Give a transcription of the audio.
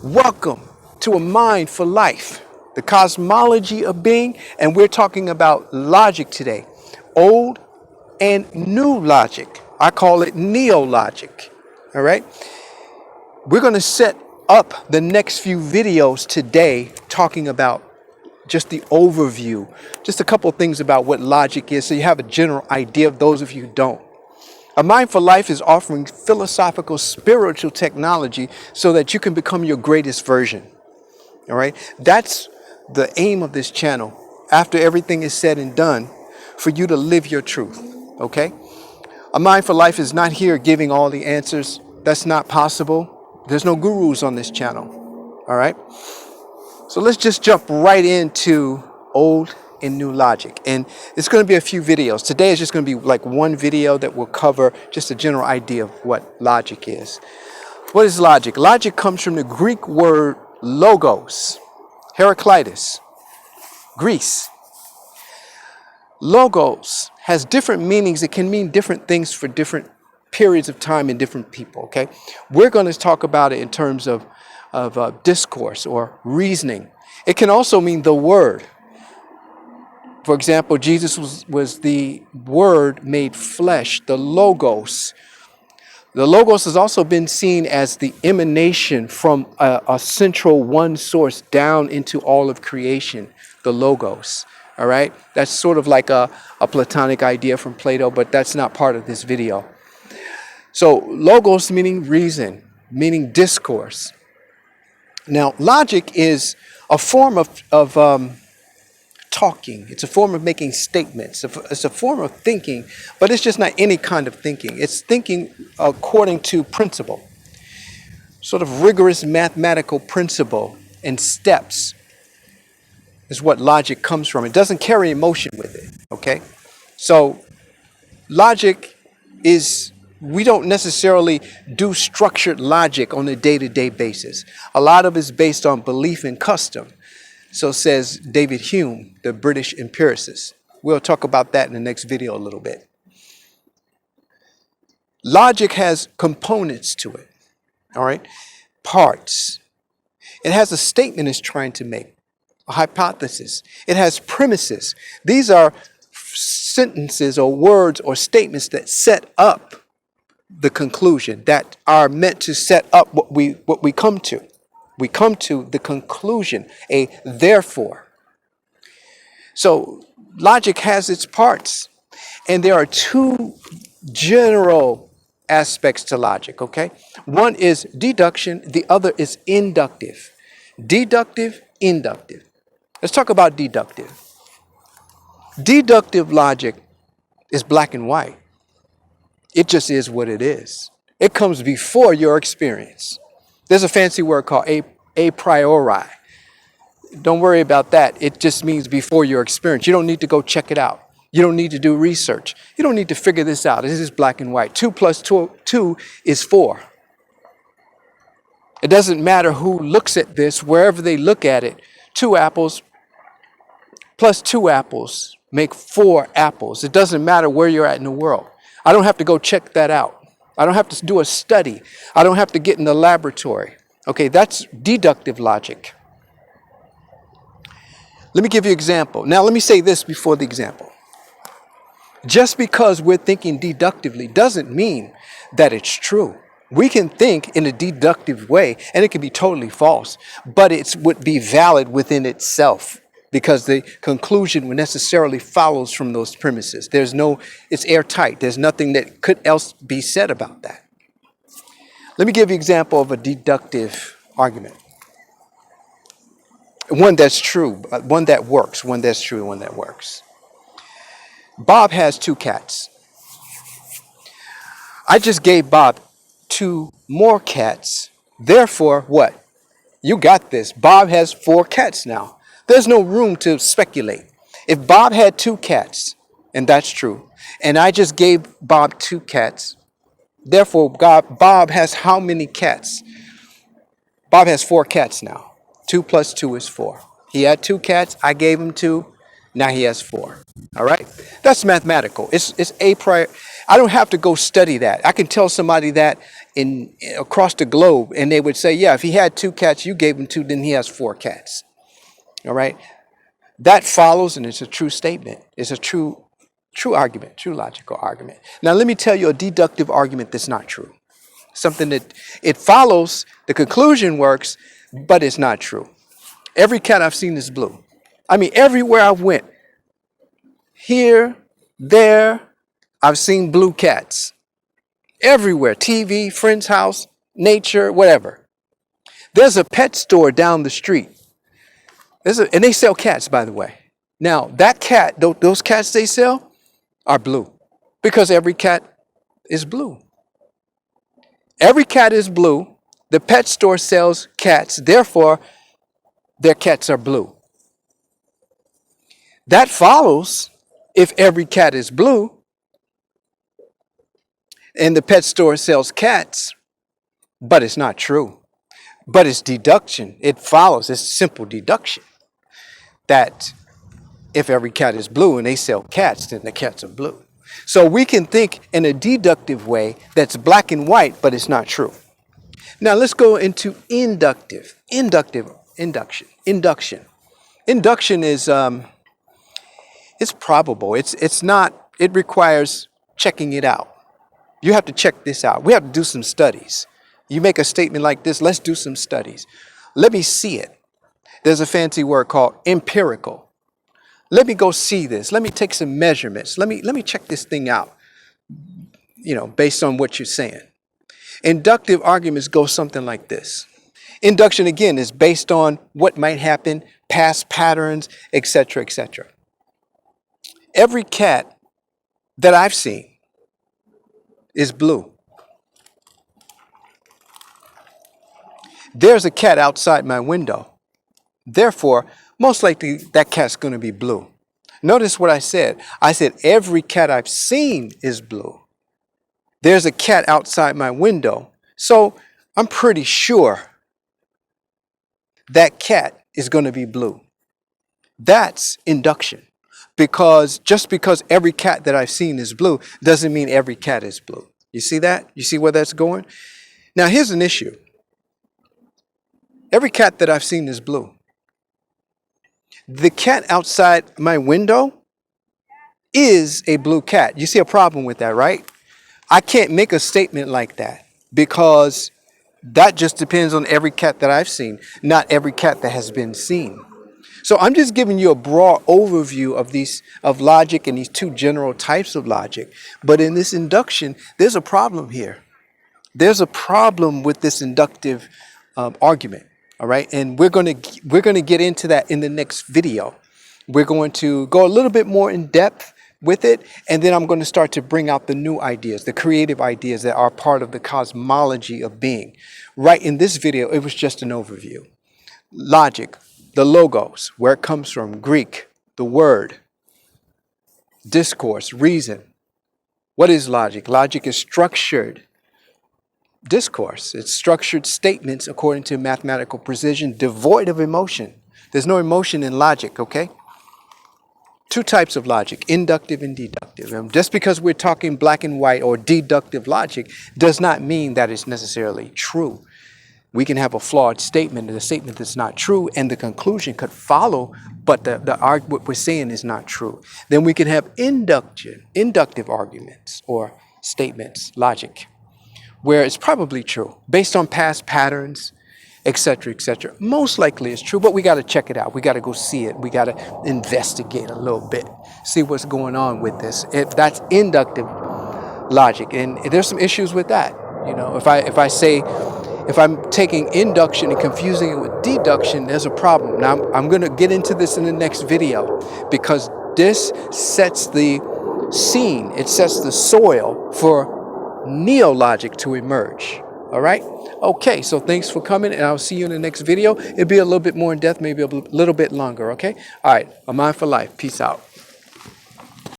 Welcome to A Mind for Life, the cosmology of being, and we're talking about logic today. Old and new logic. I call it neo-logic. All right? We're going to set up the next few videos today talking about just the overview, just a couple of things about what logic is so you have a general idea of those of you who don't. A Mind for Life is offering philosophical, spiritual technology so that you can become your greatest version. All right? That's the aim of this channel. After everything is said and done, for you to live your truth. Okay? A Mind for Life is not here giving all the answers. That's not possible. There's no gurus on this channel. All right? So let's just jump right into old and new logic. And it's going to be a few videos. Today is just going to be like one video that will cover just a general idea of what logic is. What is logic? Logic comes from the Greek word logos, Heraclitus, Greece. Logos has different meanings. It can mean different things for different periods of time and different people. Okay, we're going to talk about it in terms of discourse or reasoning. It can also mean the word. For example, Jesus was the Word made flesh, the Logos. The Logos has also been seen as the emanation from a central one source down into all of creation, the Logos. All right? That's sort of like a Platonic idea from Plato, but that's not part of this video. So Logos meaning reason, meaning discourse. Now, logic is a form of talking. It's a form of making statements. It's a form of thinking, but it's just not any kind of thinking. It's thinking according to principle, sort of rigorous mathematical principle and steps is what logic comes from. It doesn't carry emotion with it, okay? So logic is, we don't necessarily do structured logic on a day-to-day basis. A lot of it is based on belief and custom. So says David Hume, the British empiricist. We'll talk about that in the next video a little bit. Logic has components to it, all right? Parts. It has a statement it's trying to make, a hypothesis. It has premises. These are sentences or words or statements that set up the conclusion, that are meant to set up what we come to. We come to the conclusion, a therefore. So logic has its parts, and there are two general aspects to logic, okay? One is deduction, the other is inductive. Deductive, inductive. Let's talk about deductive. Deductive logic is black and white. It just is what it is. It comes before your experience. There's a fancy word called a priori. Don't worry about that. It just means before your experience. You don't need to go check it out. You don't need to do research. You don't need to figure this out. This is black and white. 2 plus 2 is 4. It doesn't matter who looks at this, wherever they look at it. 2 apples plus 2 apples make 4 apples. It doesn't matter where you're at in the world. I don't have to go check that out. I don't have to do a study. I don't have to get in the laboratory. Okay, that's deductive logic. Let me give you an example. Now, let me say this before the example. Just because we're thinking deductively doesn't mean that it's true. We can think in a deductive way, and it can be totally false, but it would be valid within itself because the conclusion necessarily follows from those premises. It's airtight. There's nothing that could else be said about that. Let me give you an example of a deductive argument. One that's true, one that works, one that's true, one that works. Bob has 2 cats. I just gave Bob 2 more cats. Therefore, what? You got this. Bob has 4 cats now. There's no room to speculate. If Bob had 2 cats, and that's true, and I just gave Bob 2 cats, therefore Bob has how many cats? Bob has 4 cats now. 2 plus 2 is 4. He had 2 cats. I gave him 2. Now he has 4. All right? That's mathematical. It's I don't have to go study that. I can tell somebody that in across the globe, and they would say, yeah, if he had 2 cats, you gave him 2, then he has 4 cats. All right. That follows, and it's a true statement. It's a true argument, true logical argument. Now, let me tell you a deductive argument that's not true. Something that it follows, the conclusion works, but it's not true. Every cat I've seen is blue. I mean, everywhere I went, here, there, I've seen blue cats. Everywhere, TV, friend's house, nature, whatever. There's a pet store down the street. And they sell cats, by the way. Now, that cat, those cats they sell are blue because every cat is blue. Every cat is blue. The pet store sells cats. Therefore, their cats are blue. That follows if every cat is blue and the pet store sells cats, but it's not true. But it's deduction. It follows. It's simple deduction that if every cat is blue and they sell cats, then the cats are blue. So we can think in a deductive way that's black and white, but it's not true. Now let's go into induction. Induction is it's probable. It's not. It requires checking it out. You have to check this out. We have to do some studies. You make a statement like this. Let's do some studies. Let me see it. There's a fancy word called empirical. Let me go see this. Let me take some measurements. Let me check this thing out. Based on what you're saying. Inductive arguments go something like this. Induction, again, is based on what might happen, past patterns, etc., etc. Every cat that I've seen is blue. There's a cat outside my window. Therefore, most likely that cat's going to be blue. Notice what I said. I said every cat I've seen is blue. There's a cat outside my window. So I'm pretty sure that cat is going to be blue. That's induction. Because just because every cat that I've seen is blue doesn't mean every cat is blue. You see that? You see where that's going? Now here's an issue. Every cat that I've seen is blue. The cat outside my window is a blue cat. You see a problem with that, right? I can't make a statement like that because that just depends on every cat that I've seen, not every cat that has been seen. So I'm just giving you a broad overview of logic and these 2 general types of logic. But in this induction, there's a problem here. There's a problem with this inductive argument. All right, and we're going to get into that in the next video. We're going to go a little bit more in depth with it, and then I'm going to start to bring out the new ideas, the creative ideas that are part of the cosmology of being. Right in this video, it was just an overview. Logic, the logos, where it comes from, Greek, the word, discourse, reason. What is logic? Logic is structured discourse. It's structured statements according to mathematical precision, devoid of emotion. There's no emotion in logic, okay? 2 types of logic, inductive and deductive. And just because we're talking black and white or deductive logic does not mean that it's necessarily true. We can have a flawed statement and a statement that's not true, and the conclusion could follow, but what we're saying is not true. Then we can have inductive arguments or statements, logic, where it's probably true based on past patterns, etc., etc. Most likely it's true, but we got to check it out. We got to go see it. We got to investigate a little bit, see what's going on with this. That's inductive logic, and there's some issues with that. If I'm taking induction and confusing it with deduction, there's a problem. Now I'm going to get into this in the next video because this sets the scene. It sets the soil for neologic to emerge. All right. Okay. So thanks for coming, and I'll see you in the next video. It'll be a little bit more in depth, maybe a little bit longer. Okay. All right. A Mind for Life. Peace out.